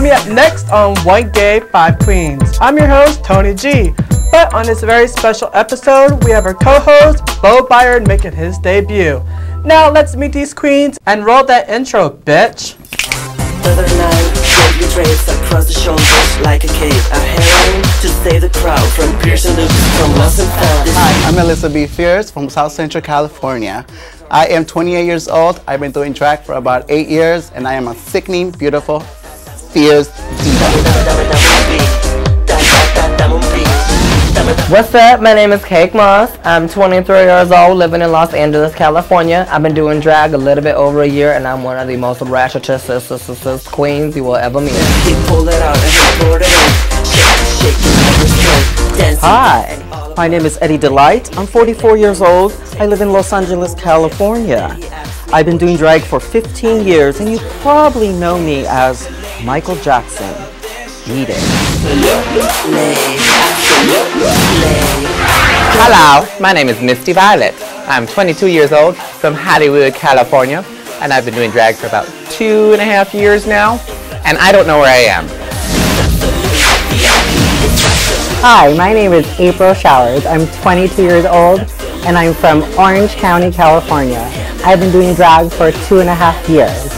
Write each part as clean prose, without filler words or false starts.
Coming up next on One Gay, Five Queens. I'm your host, Tony G. But on this very special episode, we have our co-host, Beau Byron, making his debut. Now let's meet these queens and roll that intro, bitch. Other night, float your drapes across the shoulders like a cape. A heroin to save the crowd from piercing loops from lost and found. Hi, I'm Befierce from South Central California. I am 28 years old. I've been doing drag for about 8 years, and I am a sickening, beautiful, fierce diva. What's up? My name is Cake Moss. I'm 23 years old, living in Los Angeles, California. I've been doing drag a little bit over a year, and I'm one of the most ratchetest queens you will ever meet. Hi, my name is D-Lite. I'm 44 years old. I live in Los Angeles, California. I've been doing drag for 15 years, and you probably know me as Michael Jackson. Need it. Hello, my name is Misty Violet. I'm 22 years old from Hollywood, California, and I've been doing drag for about 2.5 years now, and I don't know where I am. Hi, my name is April Showers. I'm 22 years old, and I'm from Orange County, California. I've been doing drag for 2.5 years.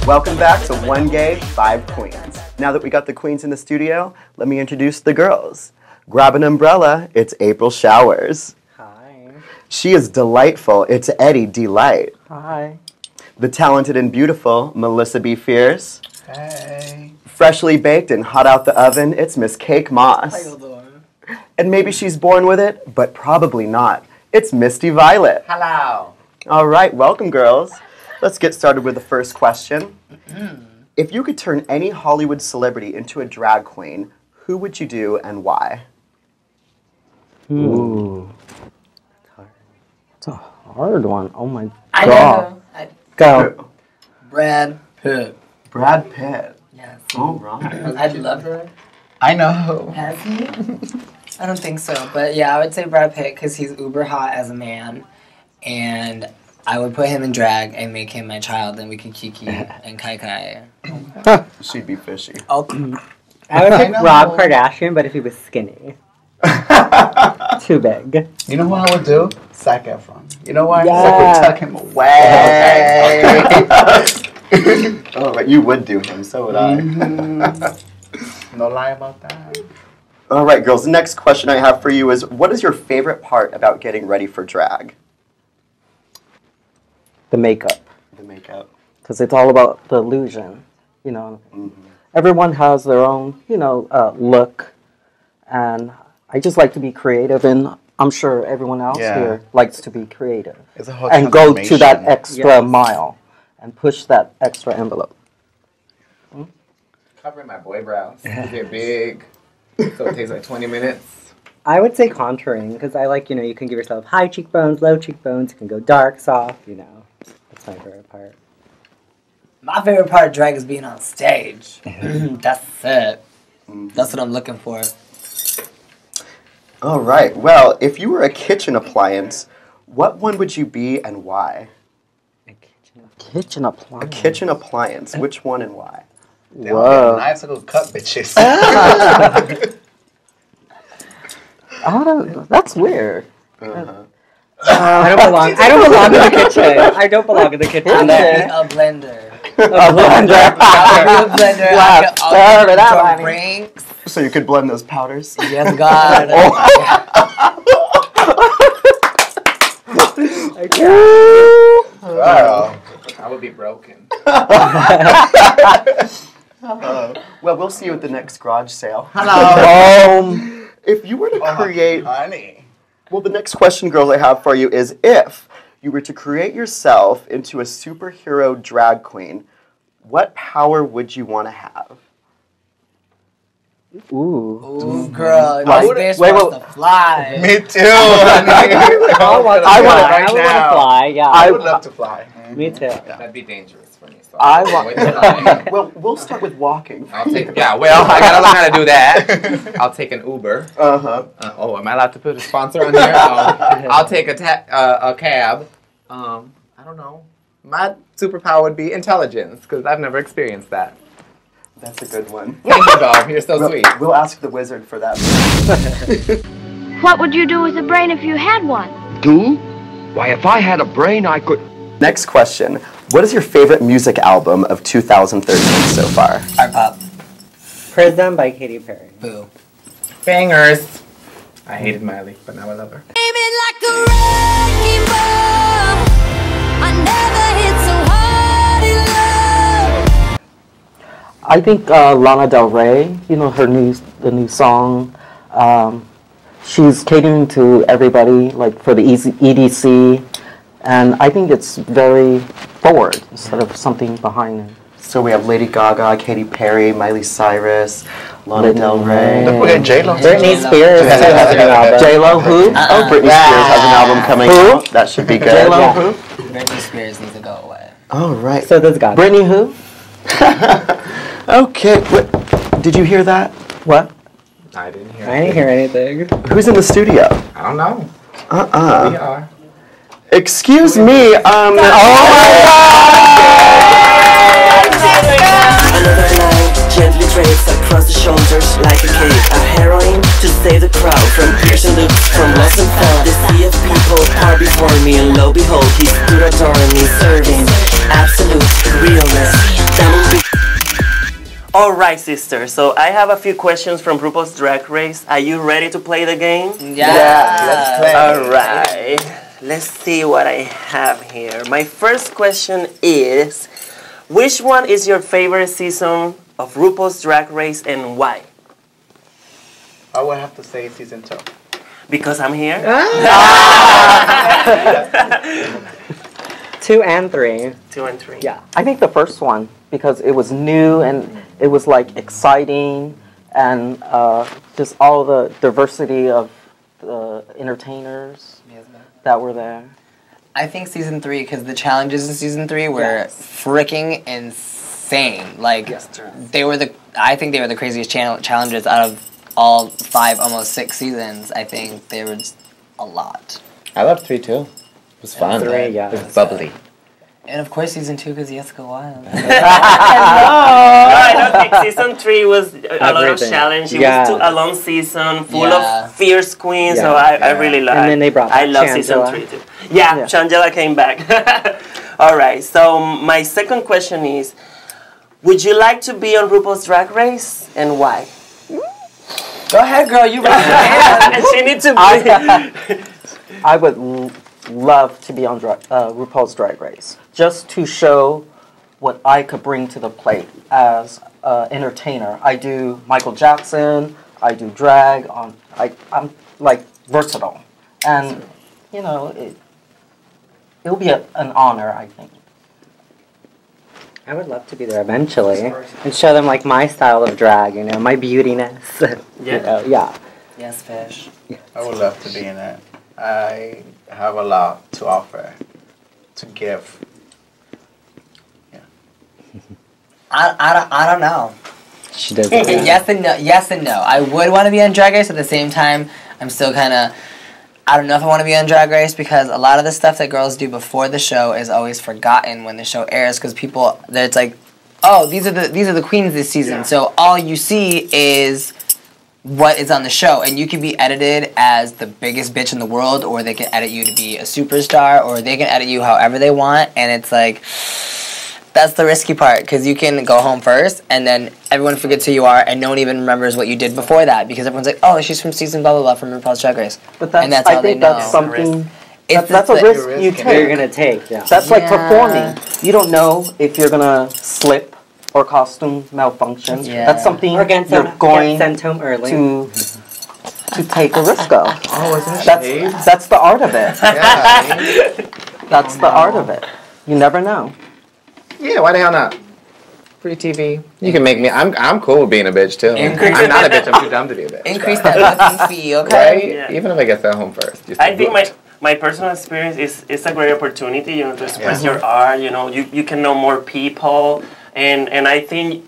Welcome back to One Gay, Five Queens. Now that we got the queens in the studio, let me introduce the girls. Grab an umbrella, it's April Showers. Hi. She is delightful, it's D-Lite. Hi. The talented and beautiful Melissa Befierce. Hey. Freshly baked and hot out the oven, it's Miss Cake Moss. How you doing? And maybe she's born with it, but probably not. It's Misty Violet. Hello. All right, welcome girls. Let's get started with the first question. If you could turn any Hollywood celebrity into a drag queen, who would you do and why? Ooh. It's a hard one. Oh my I god. know. Go. Brad Pitt. Brad Pitt. Yes. All right. I'd love her. I know. Has he? I don't think so, but yeah, I would say Brad Pitt because he's uber hot as a man, and I would put him in drag and make him my child, and we could kiki and kai kai. She'd be fishy. Oh, I would pick Rob Kardashian, but if he was skinny. Too big. You know what I would do? Zac Efron. You know why? Yeah. So I could tuck him away. Oh, but you would do him, so would I. No lie about that. All right, girls, the next question I have for you is, what is your favorite part about getting ready for drag? The makeup. The makeup. Because it's all about the illusion. You know, everyone has their own, look. And I just like to be creative, and I'm sure everyone else here likes to be creative. It's a whole and go to that transformation. extra mile and push that extra envelope. Covering my boy brows. They're big, so it takes like 20 minutes. I would say contouring, because I like, you can give yourself high cheekbones, low cheekbones. You can go dark, soft, That's my favorite part. my favorite part of drag is being on stage. That's it. That's what I'm looking for. All right, well, if you were a kitchen appliance, what one would you be and why? Kitchen appliance. A kitchen appliance, which one and why? Whoa. Knives to go cut bitches. That's weird. Uh-huh. I don't belong in the kitchen. I don't belong in the kitchen. A blender. A blender. A blender. Wow. Serve it out, honey. Ranks. So you could blend those powders? Yes, God. Wow. I would be broken. Well, we'll see you at the next garage sale. Hello. If you were to create... Honey. Well, the next question, girls, I have for you is, if you were to create yourself into a superhero drag queen, what power would you want to have? Ooh, girl. I This would- bitch wait, wants to fly. Me too, honey. I want to now. fly. Yeah. I would love to fly. Me too. That'd be dangerous for me. So I want- wait till I- Well, we'll start with walking. I'll take. Yeah. Well, I gotta learn how to do that. I'll take an Uber. Uh-huh. Oh, am I allowed to put a sponsor on here? I'll take a cab. I don't know. My superpower would be intelligence, because I've never experienced that. That's a good one. Thank you, Bob. You're so sweet. We'll ask the wizard for that. What would you do with a brain if you had one? Do? Why, if I had a brain, I could... Next question. What is your favorite music album of 2013 so far? Art Pop. Prism by Katy Perry. Boo. Bangers. I hated Miley, but now I love her. I think Lana Del Rey, you know, the new song, she's catering to everybody, like for the EDC, and I think it's very forward instead of something behind it. So we have Lady Gaga, Katy Perry, Miley Cyrus, Lana Del Rey. Look, we got J-Lo. Britney Spears has a new album. J-Lo who? Oh, Britney Spears has an album coming out. That should be good. J-Lo who? Britney Spears needs to go away. All right. So does Gaga. Britney who? Okay. Did you hear that? What? I didn't hear I didn't hear anything. Who's in the studio? I don't know. We are. Excuse me. Another night, gently drapes across the shoulders like a cape. A heroine to save the crowd from piercing looks from lost and found. The sea of people par before me, and lo behold, he stood adoring me, serving absolute realness. Alright, sister, so I have a few questions from RuPaul's Drag Race. Are you ready to play the game? Let's play. Alright, let's see what I have here. My first question is, which one is your favorite season of RuPaul's Drag Race and why? I would have to say season 2. Because I'm here? 2 and 3. 2 and 3. Yeah, I think the first one, because it was new and it was like exciting, and just all the diversity of the entertainers that were there. I think season 3, because the challenges in season 3 were freaking insane. Like, I think they were the craziest challenges out of all 5, almost 6 seasons. I think they were just a lot. I loved 3 too. It was fun. 3, yeah. It was bubbly. And of course season 2, because he has to go wild. No, I don't think season 3 was a lot of challenge. It was a long season full of fierce queens, so I really love it. And then they brought I love season 3 too. Yeah, Shangela came back. Alright, so my second question is, would you like to be on RuPaul's Drag Race and why? Go ahead, girl, you raised your hand. And she needs to be. I would love to be on RuPaul's Drag Race, just to show what I could bring to the plate as an entertainer. I do Michael Jackson, I do drag, I'm like versatile. And, you know, it'll be an honor, I think. I would love to be there eventually and show them like my style of drag, you know, my beautiness. Yes, fish. I would love to be in it. I have a lot to offer, to give. Yeah. I don't know. She does. Yes and no. Yes and no. I would want to be on Drag Race. At the same time, I'm still kind of. I don't know if I want to be on Drag Race, because a lot of the stuff that girls do before the show is always forgotten when the show airs, because people, it's like, oh, these are the queens this season. So all you see is what is on the show, and you can be edited as the biggest bitch in the world, or they can edit you to be a superstar, or they can edit you however they want, and it's like, that's the risky part, because you can go home first, and then everyone forgets who you are, and no one even remembers what you did before that, because everyone's like, oh, she's from season blah, blah, blah, from RuPaul's Drag Race. But that's, and that's I how think they know. that's something, It's that's a risk you take. You're going to take, yeah. That's like performing. You don't know if you're going to slip or costume malfunction. Yeah. That's something Or get you're going sent home early. to take a risk of. Oh, isn't it? That's the art of it. Yeah. That's the art of it. You never know. Yeah, why the hell not? Free TV. You can make me. I'm cool with being a bitch too. Increase I'm not a bitch. I'm too dumb to be a bitch. Increase that booking fee, okay? Right? Yeah. Even if I get that home first. I think my personal experience is it's a great opportunity, you know, to express your art. You know, you can know more people, and I think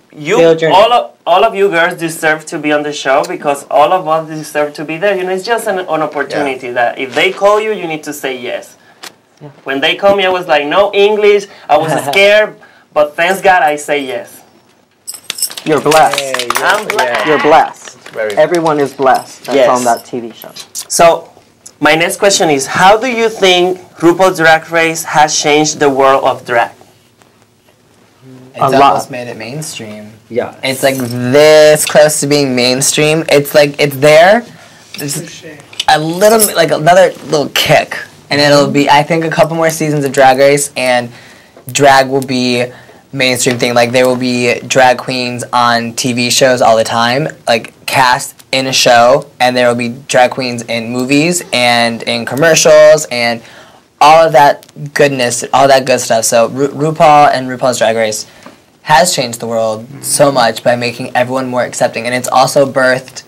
all of you girls deserve to be on the show, because all of us deserve to be there. You know, it's just an opportunity that if they call you, you need to say yes. When they called me, I was like, no English. I was scared, but thanks God I say yes. You're blessed. Hey, I'm blessed. You're blessed. Very Everyone is blessed that's Yes. on that TV show. So, my next question is, how do you think RuPaul's Drag Race has changed the world of drag? It's A lot. almost made it mainstream. Yeah. It's like this close to being mainstream. It's like it's there. There's a little, like another little kick, and it'll be. I think a couple more seasons of Drag Race, and drag will be mainstream thing. Like there will be drag queens on TV shows all the time, like cast in a show, and there will be drag queens in movies and in commercials and all of that goodness, all that good stuff. So RuPaul and RuPaul's Drag Race has changed the world so much by making everyone more accepting, and it's also birthed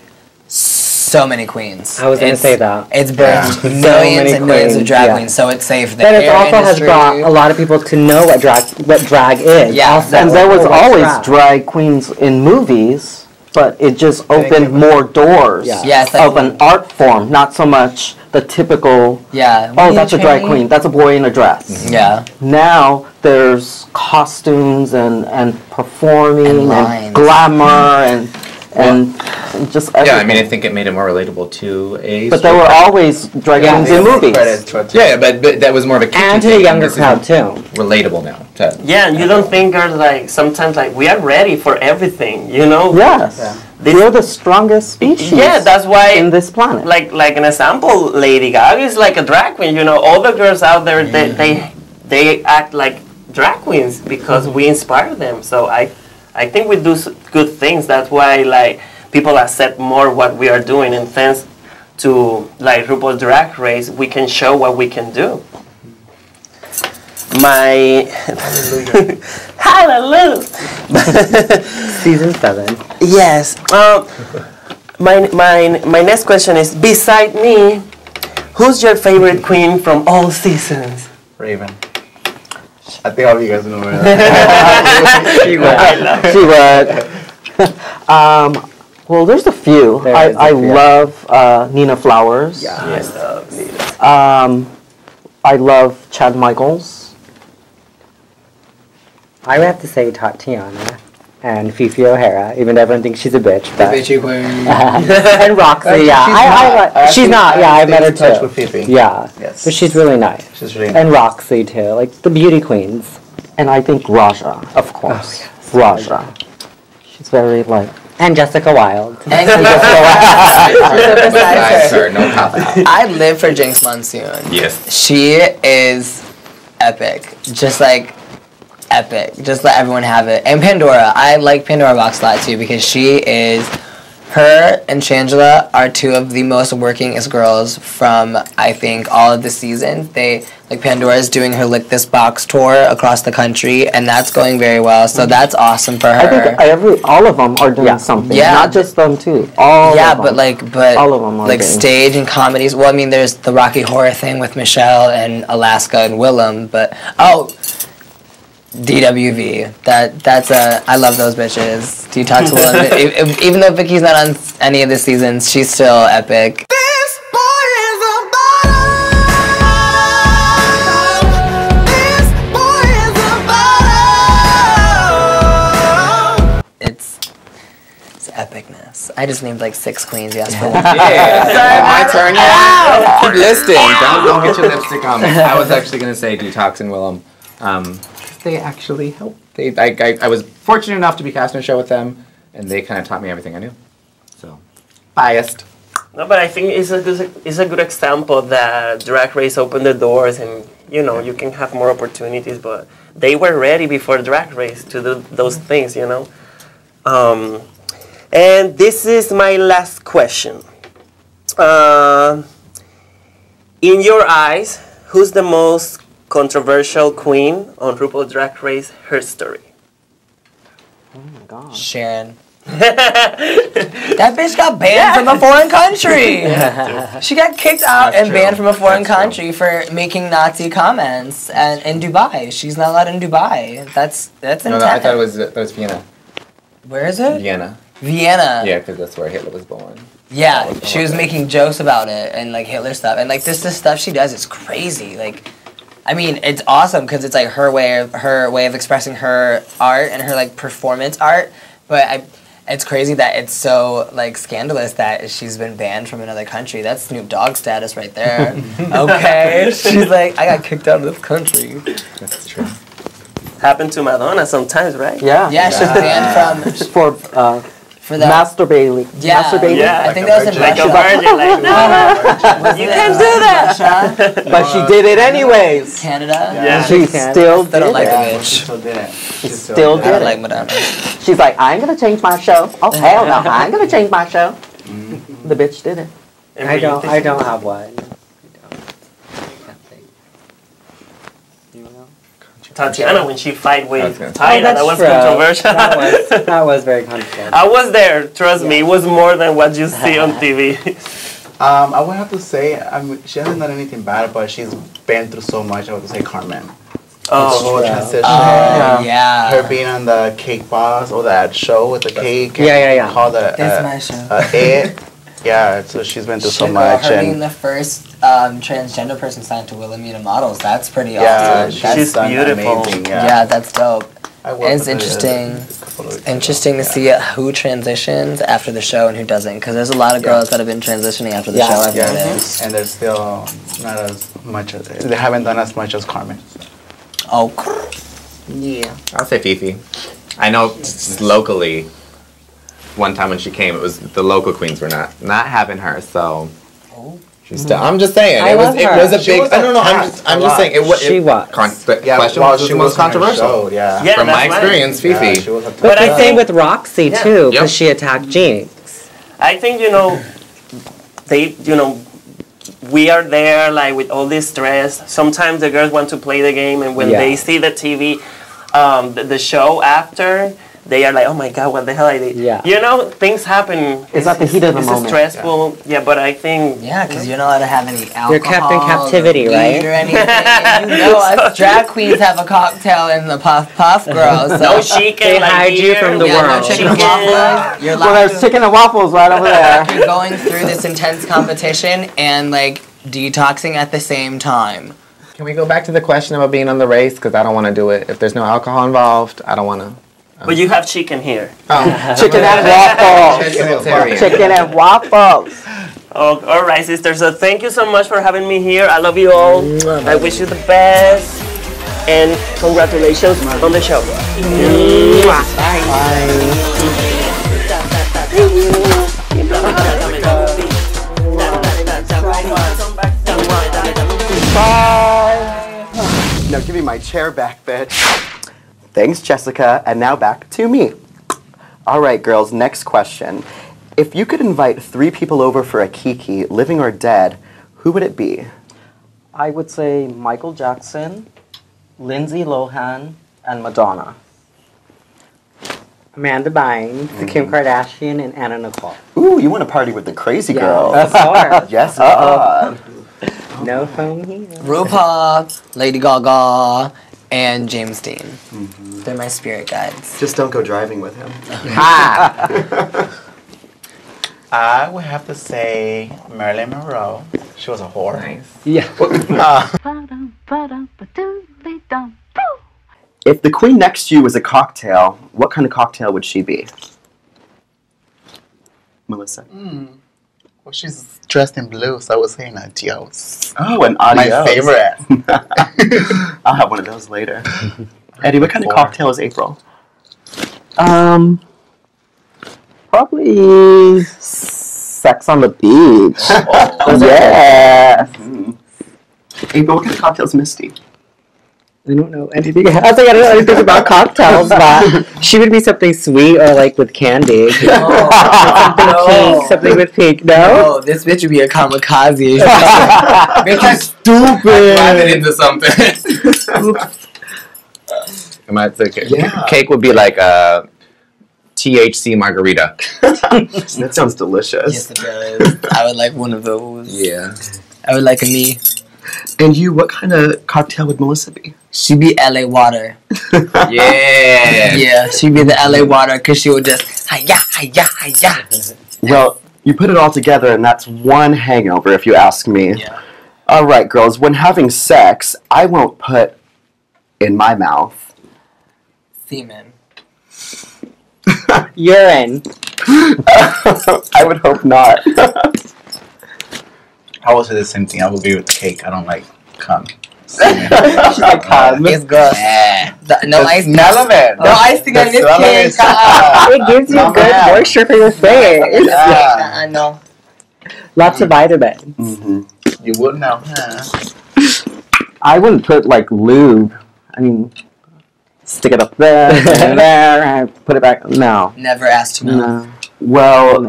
so many queens. I was going to say that. It's birthed So millions many and millions of queens, drag yeah. queens, so it's safe. The But it hair also has industry- brought a lot of people to know what drag is. Yeah. Also, And there was what's always drag queens in movies, but it just opened more doors Yeah. Yeah, it's like- of an art form, not so much the typical, Yeah. oh, that's a drag queen, that's a boy in a dress. Yeah. Now there's costumes and performing And and, lines. glamour and just everything. Yeah, I mean, I think it made it more relatable to a. But there were always drag Yeah, queens in movies. Yeah, but that was more of a kitchen And to the thing. younger This is crowd, too. Relatable now. Yeah, and you don't think girls like sometimes like we are ready for everything, you know? Yes. We're the strongest species Yeah, that's why in this planet. like an example, Lady Gaga is like a drag queen, you know. All the girls out there they act like drag queens because we inspire them. So I think we do good things. That's why like people accept more what we are doing, and thanks to like RuPaul's Drag Race, we can show what we can do. My hallelujah. Season 7. Yes. My next question is, beside me, who's your favorite queen from all seasons? Raven. I think all of you guys know her. She would. Well, there's a few. I love Nina Flowers. Yes. I love Chad Michaels. I would have to say Tatiana and Fifi O'Hara, even though everyone thinks she's a bitch. But Bitchy queen. and Roxy, yeah. She's not. Yeah, I met her in touch too. with Fifi. Yeah. Yes. But she's really nice. She's really nice. And Roxy too, like the beauty queens. And I think Raja, of course. Raja. She's very like. And Jessica Wilde. And Besides her, no top out. I live for Jinx Monsoon. Yes. She is epic. Just like epic. Just let everyone have it. And Pandora. I like Pandora Box a lot too because she is. Her and Shangela are two of the most workingest girls from, I think, all of the seasons. Pandora is doing her Lick This Box tour across the country, and that's going very well. So that's awesome for her. I think all of them are doing something. Yeah. Not just them too. All of them. but all of them are like doing. stage and comedies. Well, I mean, there's the Rocky Horror thing with Michelle and Alaska and Willem, but DWV. That's I love those bitches. Detox Willem. Even though Vicky's not on any of the seasons, she's still epic. It's epicness. I just named like 6 queens. Yes, for one. Yeah. My turn. Yeah. Keep listing. Don't get your lipstick on me. I was actually gonna say Detox and Willem. They actually helped. I was fortunate enough to be cast in a show with them, and they kind of taught me everything I knew. So, biased. No, but I think it's a good example that Drag Race opened the doors, and you know you can have more opportunities. But they were ready before Drag Race to do those things, you know. And this is my last question. In your eyes, who's the most controversial queen on RuPaul Drag Race history? Oh my God. Sharon. That bitch got banned from a foreign country. She got kicked out and banned from a foreign country for making Nazi comments and in Dubai. She's not allowed in Dubai. That's intense. No, I thought it was Vienna. Where is it? Vienna. Vienna. Yeah, because that's where Hitler was born. Yeah, she was making jokes about it and like Hitler stuff and like this stuff she does is crazy. Like I mean, it's awesome because it's like her way of expressing her art and her like performance art. But it's crazy that it's so like scandalous that she's been banned from another country. That's Snoop Dogg status right there. Okay, she's like, I got kicked out of this country. That's true. Happened to Madonna sometimes, right? Yeah. Yeah, she's banned from for the masturbating. Yeah, masturbating. Yeah, I think that was in like Russia. A virgin, like no, you can't do that. But she did it anyways. Canada. Yeah. She still did don't it. like the bitch. She still did it. She still I did don't it. like Madonna. She's like, I ain't gonna change my show. Oh hell no, I ain't gonna change my show. The bitch did it. I don't have one. Tatiana, when she fight with Oh, Tyra, that's that was true. controversial. That was very controversial. I was there. Trust me, it was more than what you see on TV. I would have to say, she hasn't done anything bad, but she's been through so much. I would say Carmen. Oh, the whole transition. Yeah. Her being on the Cake Boss or that show with the cake. Yeah. Called the That's my show. It. Yeah, so she's been through so Shit, much. Her being And the first transgender person signed to Wilhelmina Models. That's pretty yeah, awesome. she's done beautiful. amazing. Yeah, that's dope. I worked And it's with her interesting to see who transitions after the show and who doesn't, because there's a lot of girls that have been transitioning after the show. I've noticed. And they're still not as much. They haven't done as much as Carmen. Oh, yeah. I'll say Fifi. I know just locally. One time when she came, it was the local queens were not having her. So she's still. I'm just saying it was a big. I don't know. I'm just saying it was. She was. The question was the most controversial. Yeah. From my experience, Fifi. But the same with Roxy too, because Yep. she attacked Jinx. I think we are there like with all this stress. Sometimes the girls want to play the game, and when they see the TV, the show after, they are like, oh my god, what the hell I did. Yeah. You know, things happen. It's at the heat of the moment. It's stressful. Yeah, but I think. Yeah, because you're not allowed to have any alcohol. You're kept in captivity, or right? weed or anything. And you know, us drag queens have a cocktail in the Puff Puff Girls. So No chicken. They like hide you here. from the yeah, world. no chicken and waffles. You're Well, there's chicken and waffles right over there. You're going through this intense competition and like detoxing at the same time. Can we go back to the question about being on the race? Because I don't want to do it. If there's no alcohol involved, I don't want to. But you have chicken here. Chicken and waffles. Vegetarian. Chicken and waffles. Oh, all right, sisters. So thank you so much for having me here. I love you all. I wish you the best. And congratulations on the show. Bye. Now give me my chair back, bitch. Thanks, Jessica. And now back to me. All right, girls, next question. If you could invite 3 people over for a kiki, living or dead, who would it be? I would say Michael Jackson, Lindsay Lohan, and Madonna. Amanda Bynes, Kim Kardashian, and Anna Nicole. Ooh, you want to party with the crazy girls. Of course. Yes, God. No phone here. RuPaul, Lady Gaga, and James Dean. They're my spirit guides. Just don't go driving with him. I would have to say Marilyn Monroe. She was a whore. Nice. Yeah. If the queen next to you was a cocktail, what kind of cocktail would she be? Melissa. Well, she's dressed in blue, so I would say an adios. Oh, an adios. My favorite. I'll have one of those later. Eddie, what kind of cocktail is April? Probably Sex on the Beach. Yeah. April, what kind of cocktail is Misty? I don't know anything. I was like, I don't know anything about cocktails, but she would be something sweet or like with candy. Something with pink. No? Oh, this bitch would be a kamikaze. Bitch is stupid. Driving into something. Cake would be like a THC margarita. That sounds delicious. Yes, it does. I would like one of those. Yeah. I would like a me. And you, what kind of cocktail would Melissa be? She'd be LA water. Yeah. Yeah, she'd be the LA water because she would just hi-ya, hi-ya, hi-ya. Well, you put it all together, and that's one hangover, if you ask me. Yeah. All right, girls. When having sex, I won't put in my mouth Semen. Urine. I would hope not. I will say the same thing. I will agree with the cake. I don't like cum. She's like, It's gross. No icing. Smell of it. No icing on this smell of cake. it gives you good moisture for your face. No. Lots of vitamins. Mm-hmm. You would know. I wouldn't put like lube. I mean, stick it up there, and there, and put it back. No. Never asked to know. No. Well,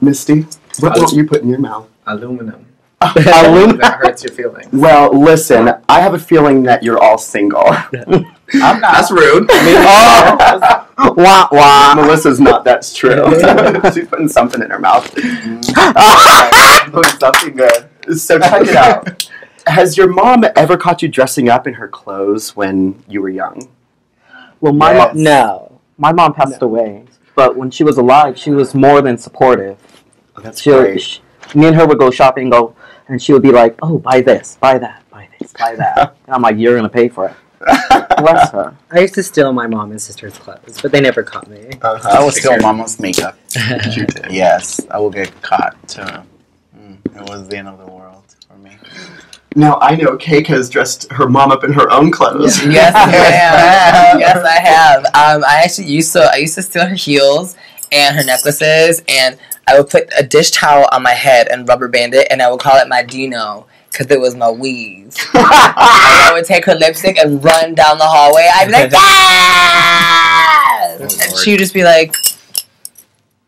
Misty, what won't you put in your mouth? Aluminum. Aluminum. That hurts your feelings. Well, listen, I have a feeling that you're all single. I'm not. That's rude. Wah, wah. Melissa's not, that's true. She's putting something in her mouth. Doing something good. So check it out. Has your mom ever caught you dressing up in her clothes when you were young? Well, my Yes. mom. No, my mom passed away. But when she was alive, she was more than supportive. Oh, that's Me and her would go shopping, and she would be like, "Oh, buy this, buy that, buy this, buy that." And I'm like, "You're gonna pay for it." Bless her. I used to steal my mom and sister's clothes, but they never caught me. I will steal Mama's makeup. Yes, I will get caught too. It was the end of the world for me. Now, I know Cake has dressed her mom up in her own clothes. Yes, I have. Yes, I have. I actually used to steal her heels and her necklaces, and I would put a dish towel on my head and rubber band it, and I would call it my Dino, because it was my weave. And I would take her lipstick and run down the hallway. I'd be like, yes! And she would just be like,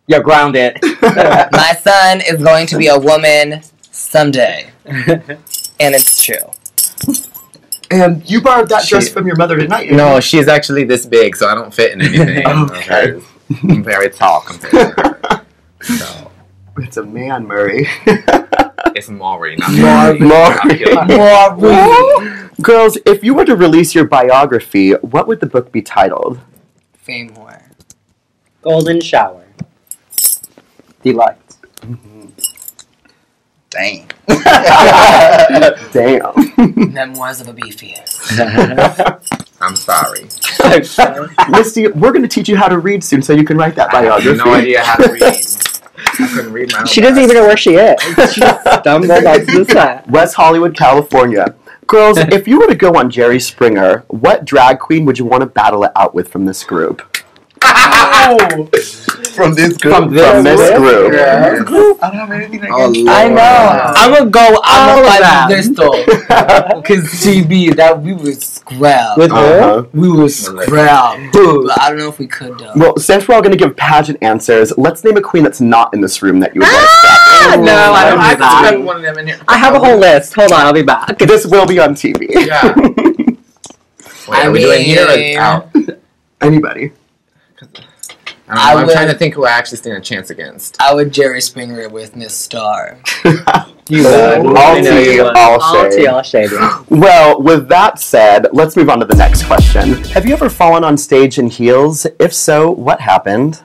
you're grounded. my son is going to be a woman someday. And it's true. And you borrowed that dress from your mother tonight. No, she's actually this big, so I don't fit in anything. Okay. I'm very tall compared to her. So. It's a man, Murray. It's Maury, not Maury. Girls, if you were to release your biography, what would the book be titled? Fame whore. Golden shower. D-Lite. Dang. Damn. Memoirs of a Befierce. I'm sorry. Misty, we're going to teach you how to read soon so you can write that biography. I have no idea how to read. I couldn't read my own. She doesn't even know where she is. She just stumbled onto the set. West Hollywood, California. Girls, if you were to go on Jerry Springer, what drag queen would you want to battle it out with from this group? From this group. From this group. Yeah. I don't have anything against I know. I'm gonna go. I'm gonna fight Crystal. Because TB, that we would scrap. With her? We would scrap. But I don't know if we could though. Well, since we're all going to give pageant answers, let's name a queen that's not in this room that you would like to. No, I don't have that. have one of them in here. I have a whole list. Hold on, I'll be back. This will be on TV. Yeah. Wait, are we doing here or out? Anybody. I'm trying to think who I actually stand a chance against. I would Jerry Springer it with Miss Star. You would. All tea, all shade. All shade. Well, with that said, let's move on to the next question. Have you ever fallen on stage in heels? If so, what happened?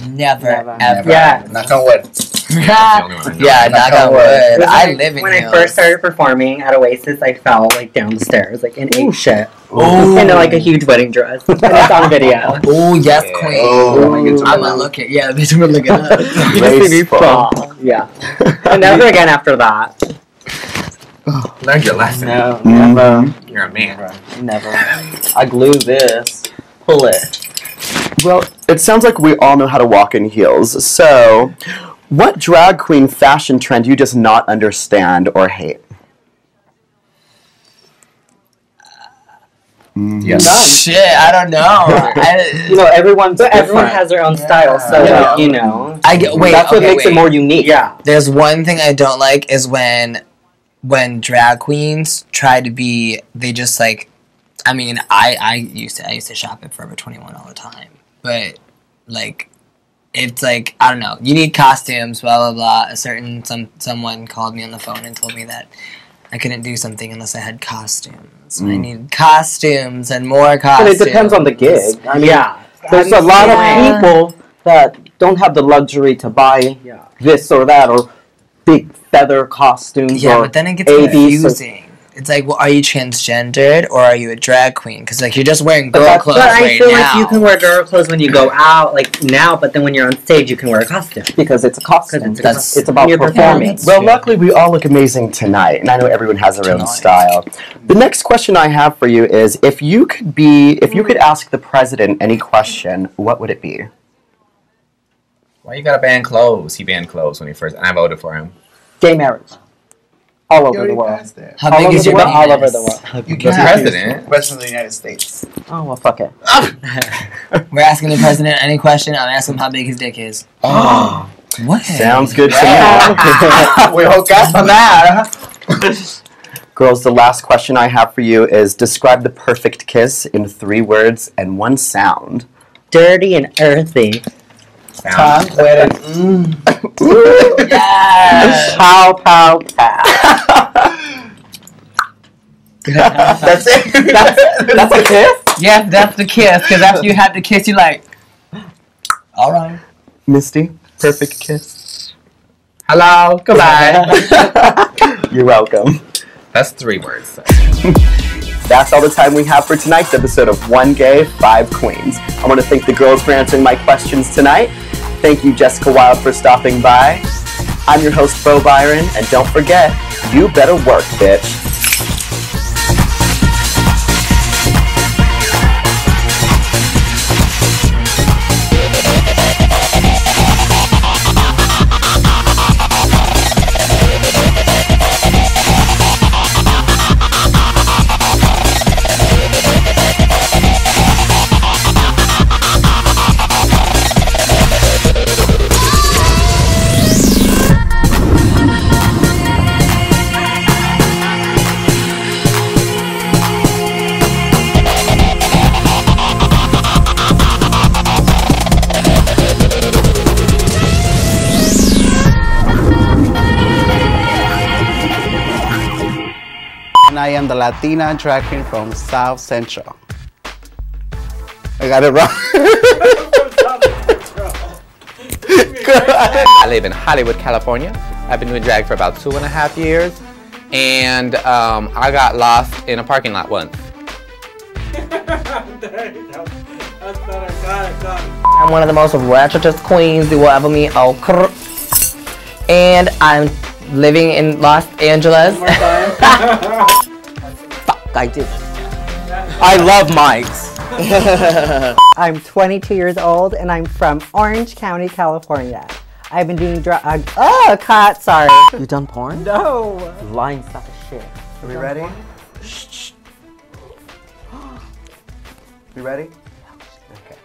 Never, ever. Yeah. Knock on wood. Yeah, knock on wood. I live in When heels. I first started performing at Oasis, I fell like down the stairs, like and ate shit. Ooh. In like a huge wedding dress. And it's on video. Oh yes, queen. Oh, I'm gonna look at bitch. I'm gonna look it up. You just see me fall. Yeah. And never again after that. Learn your lesson. No, never. You're a man. Never. I glue this. Pull it. Well, it sounds like we all know how to walk in heels. So, what drag queen fashion trend you just not understand or hate? Yes. Shit, I don't know. Everyone has their own style, so I get. Wait, that's what makes it more unique. Yeah. There's one thing I don't like is when drag queens try to be. They just like. I mean, I used to shop at Forever 21 all the time, but like, it's like I don't know. You need costumes, blah blah blah. Someone called me on the phone and told me that I couldn't do something unless I had costumes. I need costumes and more costumes. But it depends on the gig. I mean, there's a lot of people that don't have the luxury to buy this or that, or big feather costumes. Yeah, or but then it gets A, B, so- confusing. It's like, well, are you transgendered or are you a drag queen? Because like you're just wearing girl But clothes I right feel now. like you can wear girl clothes when you go out, like now, but then when you're on stage, you can wear a costume. Because it's a costume. It's about your performance. Well, luckily we all look amazing tonight, and I know everyone has their own style. The next question I have for you is, if you could ask the president any question, what would it be? Why you gotta ban clothes? He banned clothes when he first, and I voted for him. Gay marriage. All over the world. How big is your All over the world. You The president? President of the United States. Oh, well, fuck it. We're asking the president any question. I'm asking him how big his dick is. Oh. What? Sounds good to me. We hook up on that. Girls, the last question I have for you is, describe the perfect kiss in 3 words and 1 sound. Dirty and earthy. Tongue wet. Yes. Pow, pow, pow. That's it? That's a kiss? Yes, that's the kiss. Because after you have the kiss, you're like, all right. Misty, perfect kiss. Hello, goodbye. You're welcome. That's 3 words. That's all the time we have for tonight's episode of 1 Gay, 5 Queens. I want to thank the girls for answering my questions tonight. Thank you, Jessica Wilde, for stopping by. I'm your host, Beau Byron, and don't forget, you better work, bitch. And I am the Latina drag queen from South Central. I got it wrong. I live in Hollywood, California. I've been doing drag for about 2.5 years. And I got lost in a parking lot once. I'm one of the most ratchetest queens you will ever meet. Oh, and I'm living in Los Angeles. Fuck, I did. I love mics. I'm 22 years old and I'm from Orange County, California. I've been doing cut, sorry. You done porn? No. Lying sack of shit. Are we ready? Shh. You ready? Okay.